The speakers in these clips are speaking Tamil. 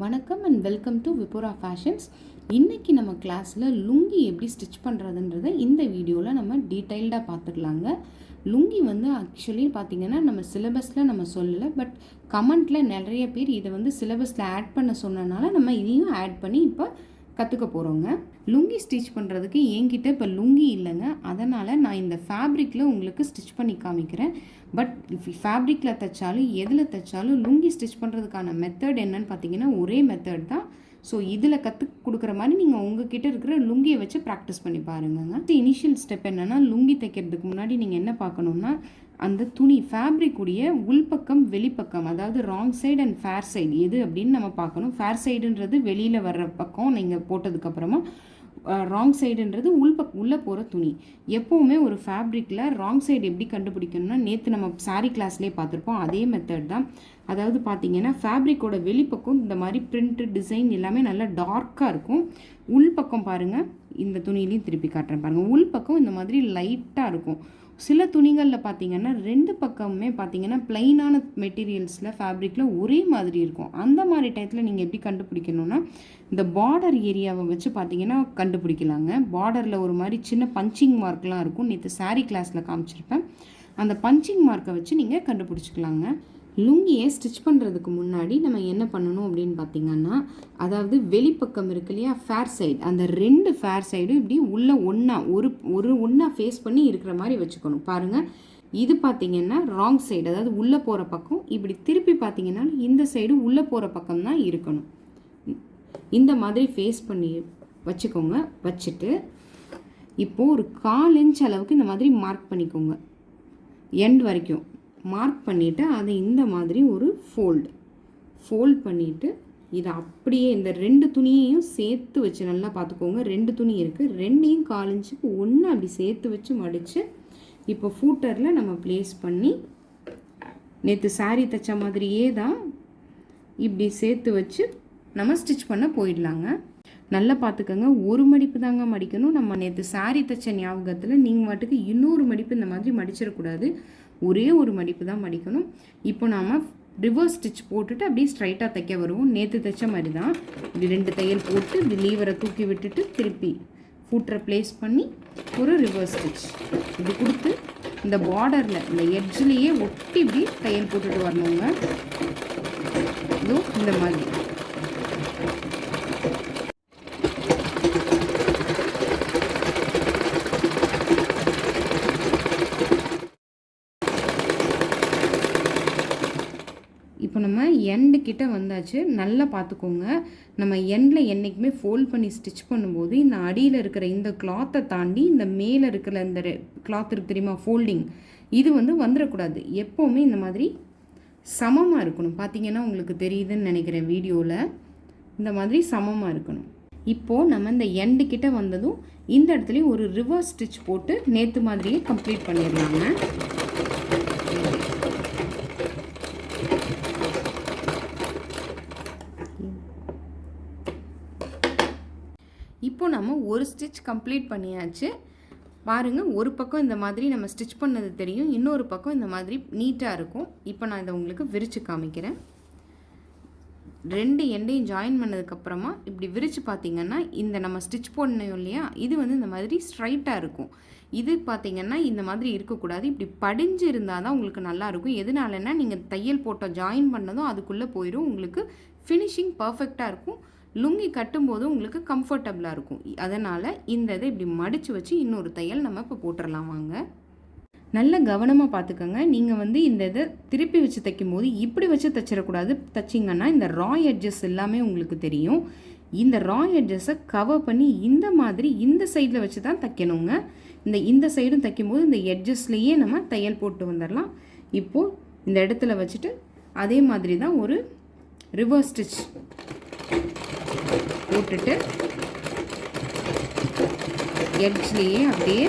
வணக்கம் அண்ட் வெல்கம் டு விபுரா ஃபேஷன்ஸ். இன்றைக்கி நம்ம கிளாஸில் லுங்கி எப்படி ஸ்டிச் பண்ணுறதுன்றதை இந்த வீடியோவில் நம்ம டீட்டெயில்டாக பார்த்துக்கலாங்க. லுங்கி வந்து ஆக்சுவலி பார்த்திங்கன்னா நம்ம சிலபஸில் நம்ம சொல்லலை, பட் கமெண்ட்டில் நிறைய பேர் இதை வந்து சிலபஸில் ஆட் பண்ண சொன்னனால நம்ம இதையும் ஆட் பண்ணி இப்போ கற்றுக்க போகிறோங்க. லுங்கி ஸ்டிச் பண்ணுறதுக்கு என்கிட்ட இப்போ லுங்கி இல்லைங்க, அதனால் நான் இந்த ஃபேப்ரிக்கில் உங்களுக்கு ஸ்டிச் பண்ணி காமிக்கிறேன். பட் ஃபேப்ரிக்கில் தைச்சாலும் எதில் தைச்சாலும் லுங்கி ஸ்டிச் பண்ணுறதுக்கான மெத்தட் என்னன்னு பார்த்தீங்கன்னா ஒரே மெத்தட் தான். ஸோ இதில் கற்றுக் கொடுக்குற மாதிரி நீங்கள் உங்ககிட்ட இருக்கிற லுங்கியை வச்சு ப்ராக்டிஸ் பண்ணி பாருங்க. இனிஷியல் ஸ்டெப் என்னென்னா, லுங்கி தைக்கிறதுக்கு முன்னாடி நீங்கள் என்ன பார்க்கணுன்னா, அந்த துணி ஃபேப்ரிக்குடைய உள்பக்கம் வெளிப்பக்கம், அதாவது wrong side and fair side எது அப்படின்னு நம்ம பார்க்கணும். ஃபேர் சைடுன்றது வெளியில் வர்ற பக்கம் நீங்கள் போட்டதுக்கப்புறமா, ராங் சைடுன்றது உள்ளே போகிற துணி. எப்போவுமே ஒரு ஃபேப்ரிக்கில் ராங் சைடு எப்படி கண்டுபிடிக்கணும்னா, நேற்று நம்ம சாரீ கிளாஸ்லேயே பார்த்துருப்போம், அதே மெத்தட் தான். அதாவது பார்த்தீங்கன்னா ஃபேப்ரிக்கோட வெளிப்பக்கம் இந்த மாதிரி பிரிண்ட்டு டிசைன் எல்லாமே நல்லா டார்க்காக இருக்கும். உள்பக்கம் பாருங்கள், இந்த துணியிலையும் திருப்பி காட்டுறேன் பாருங்கள், உள்பக்கம் இந்த மாதிரி லைட்டாக இருக்கும். சில துணிகளில் பார்த்தீங்கன்னா ரெண்டு பக்கமுமே பார்த்தீங்கன்னா பிளைனான மெட்டீரியல்ஸில் ஃபேப்ரிக்கில் ஒரே மாதிரி இருக்கும். அந்த மாதிரி டயத்தில் நீங்கள் எப்படி கண்டுபிடிக்கணும்னா, இந்த பார்டர் ஏரியாவை வச்சு பார்த்தீங்கன்னா கண்டுபிடிக்கலாங்க. பார்டரில் ஒரு மாதிரி சின்ன பஞ்சிங் மார்க்லாம் இருக்கும், நேற்று சாரீ கிளாஸில் காமிச்சிருப்பேன். அந்த பஞ்சிங் மார்க்கை வச்சு நீங்கள் கண்டுபிடிச்சிக்கலாங்க. லுங்கியை ஸ்டிச் பண்ணுறதுக்கு முன்னாடி நம்ம என்ன பண்ணணும் அப்படின்னு பார்த்தீங்கன்னா, அதாவது வெளிப்பக்கம் இருக்கு இல்லையா ஃபேர் சைடு, அந்த ரெண்டு ஃபேர் சைடும் இப்படி உள்ளே ஒன்றா ஃபேஸ் பண்ணி இருக்கிற மாதிரி வச்சுக்கணும். பாருங்கள், இது பார்த்தீங்கன்னா ராங் சைடு, அதாவது உள்ளே போகிற பக்கம். இப்படி திருப்பி பார்த்தீங்கன்னா இந்த சைடு உள்ளே போகிற பக்கம் தான் இருக்கணும். இந்த மாதிரி ஃபேஸ் பண்ணி வச்சுக்கோங்க. வச்சுட்டு இப்போது ஒரு 1/4 இன்ச் அளவுக்கு இந்த மாதிரி மார்க் பண்ணிக்கோங்க. எண்ட் வரைக்கும் மார்க் பண்ணிவிட்டு அதை இந்த மாதிரி ஒரு ஃபோல்ட் பண்ணிவிட்டு இதை அப்படியே இந்த ரெண்டு துணியையும் சேர்த்து வச்சு நல்லா பார்த்துக்கோங்க. ரெண்டு துணி இருக்குது, ரெண்டையும் 1/4 இன்ச்சுக்கு ஒன்று அப்படி சேர்த்து வச்சு மடித்து இப்போ ஃபூட்டரில் நம்ம ப்ளேஸ் பண்ணி, நேற்று சாரீ தைச்ச மாதிரியே தான் இப்படி சேர்த்து வச்சு நம்ம ஸ்டிச் பண்ண போயிடலாங்க. நல்லா பார்த்துக்கோங்க, ஒரு மடிப்பு தாங்க மடிக்கணும். நம்ம நேற்று சாரீ தைச்ச ஞாபகத்தில் நீங்கள் வாட்டுக்கு இன்னொரு மடிப்பு இந்த மாதிரி மடிச்சிடக்கூடாது, ஒரே ஒரு மடிப்பு தான் மடிக்கணும். இப்போ நாம் ரிவர்ஸ் ஸ்டிச் போட்டுட்டு அப்படியே ஸ்ட்ரைட்டாக தைக்க வருவோம். நேற்று தைச்ச மாதிரி தான் இப்படி 2 தையல் போட்டு இப்படி லீவரை தூக்கி விட்டுட்டு திருப்பி ஃபூட்டரை ப்ளேஸ் பண்ணி ஒரு ரிவர்ஸ் ஸ்டிச் இப்படி கொடுத்து இந்த பார்டரில் இந்த எட்ஜ்லேயே ஒட்டி இப்படி தையல் போட்டுட்டு வரணுங்க. இதோ இந்த மாதிரி. இப்போ நம்ம எண்டு கிட்ட வந்தாச்சு. நல்லா பார்த்துக்கோங்க, நம்ம எண்டில் என்றைக்குமே ஃபோல்ட் பண்ணி ஸ்டிச் பண்ணும்போது இந்த அடியில் இருக்கிற இந்த கிளாத்தை தாண்டி இந்த மேலே இருக்கிற இந்த கிளாத் இருக்குது தெரியுமா, ஃபோல்டிங், இது வந்து வந்துடக்கூடாது. எப்போவுமே இந்த மாதிரி சமமாக இருக்கணும். பார்த்தீங்கன்னா உங்களுக்கு தெரியுதுன்னு நினைக்கிறேன் வீடியோவில், இந்த மாதிரி சமமாக இருக்கணும். இப்போது நம்ம இந்த எண்டு கிட்ட வந்ததும் இந்த இடத்துலையும் ஒரு ரிவர்ஸ் ஸ்டிச் போட்டு நேற்று மாதிரியே கம்ப்ளீட் பண்ணிடலாங்க. இப்போ நம்ம ஒரு ஸ்டிச் கம்ப்ளீட் பண்ணியாச்சு. பாருங்கள், ஒரு பக்கம் இந்த மாதிரி நம்ம ஸ்டிச் பண்ணது தெரியும், இன்னொரு பக்கம் இந்த மாதிரி நீட்டாக இருக்கும். இப்போ நான் இதை உங்களுக்கு விரித்து காமிக்கிறேன். ரெண்டு எண்டையும் ஜாயின் பண்ணதுக்கப்புறமா இப்படி விரித்து பார்த்திங்கன்னா இந்த நம்ம ஸ்டிச் பண்ணோம் இல்லையா, இது வந்து இந்த மாதிரி ஸ்ட்ரைட்டாக இருக்கும். இது பார்த்திங்கன்னா இந்த மாதிரி இருக்கக்கூடாது, இப்படி படிஞ்சு இருந்தால் தான் உங்களுக்கு நல்லாயிருக்கும். எதனாலன்னா நீங்கள் தையல் போட்ட ஜாயின் பண்ணதும் அதுக்குள்ளே போயிடும், உங்களுக்கு ஃபினிஷிங் பர்ஃபெக்டாக இருக்கும். லுங்கி கட்டும்போது உங்களுக்கு கம்ஃபர்டபுளாக இருக்கும். அதனால் இந்த இதை இப்படி மடித்து வச்சு இன்னொரு தையல் நம்ம இப்போ போட்டுடலாம் வாங்க. நல்ல கவனமாக பார்த்துக்கோங்க. நீங்கள் வந்து இந்த இதை திருப்பி வச்சு தைக்கும்போது இப்படி வச்சு தைச்சிடக்கூடாது. தைச்சிங்கன்னா இந்த ரா எட்ஜஸ் எல்லாமே உங்களுக்கு தெரியும். இந்த ரா எட்ஜஸை கவர் பண்ணி இந்த மாதிரி இந்த சைடில் வச்சு தான் தைக்கணுங்க. இந்த சைடும் தைக்கும்போது இந்த எட்ஜஸ்லேயே நம்ம தையல் போட்டு வந்துடலாம். இப்போது இந்த இடத்துல வச்சுட்டு அதே மாதிரி தான் ஒரு ரிவர்ஸ் ஸ்டிச் போட்டுட்டு எட்ஜ்லேயே அப்படியே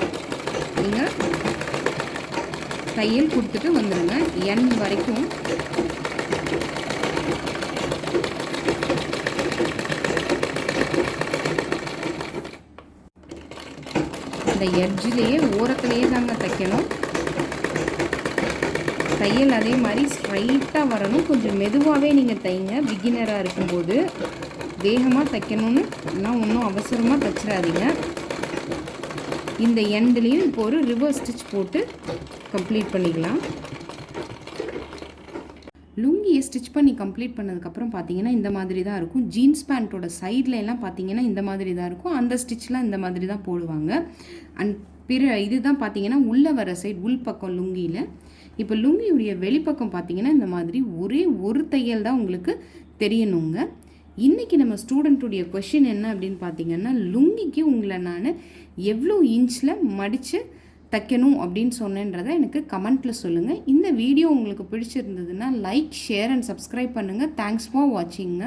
நீங்கள் தையல் கொடுத்துட்டு வந்துடுங்க எண்ட் வரைக்கும். இந்த எட்ஜ்லேயே ஓரத்துலேயே தாங்க தைக்கணும். தையல் அதே மாதிரி ஸ்ட்ரைட்டாக வரணும். கொஞ்சம் மெதுவாகவே நீங்கள் தைங்க. பிகினராக இருக்கும்போது வேகமாக தைக்கணும்னு எல்லாம் ஒன்றும் அவசரமாக தைச்சிடாதீங்க. இந்த எண்ட்லேயும் இப்போ ஒரு ரிவர்ஸ் ஸ்டிச் போட்டு கம்ப்ளீட் பண்ணிக்கலாம். லுங்கியை ஸ்டிச் பண்ணி கம்ப்ளீட் பண்ணதுக்கப்புறம் பார்த்தீங்கன்னா இந்த மாதிரி தான் இருக்கும். ஜீன்ஸ் பேண்ட்டோட சைடில் எல்லாம் பார்த்தீங்கன்னா இந்த மாதிரி தான் இருக்கும். அந்த ஸ்டிச்லாம் இந்த மாதிரி தான் போடுவாங்க. இதுதான் பார்த்தீங்கன்னா உள்ளே வர சைடு உள் பக்கம் லுங்கியில். இப்போ லுங்கியுடைய வெளிப்பக்கம் பார்த்தீங்கன்னா இந்த மாதிரி ஒரே ஒரு தையல் தான் உங்களுக்கு தெரியணுங்க. இன்றைக்கி நம்ம ஸ்டூடெண்ட்டுடைய கொஷின் என்ன அப்படின்னு பார்த்தீங்கன்னா, லுங்கிக்கு உங்களை நான் எவ்வளோ இன்ச்சில் மடித்து தைக்கணும் அப்படின்னு சொன்னேன்றதை எனக்கு கமெண்ட்டில் சொல்லுங்கள். இந்த வீடியோ உங்களுக்கு பிடிச்சிருந்ததுன்னா லைக், ஷேர் அண்ட் சப்ஸ்கிரைப் பண்ணுங்கள். Thanks for வாட்சிங்க.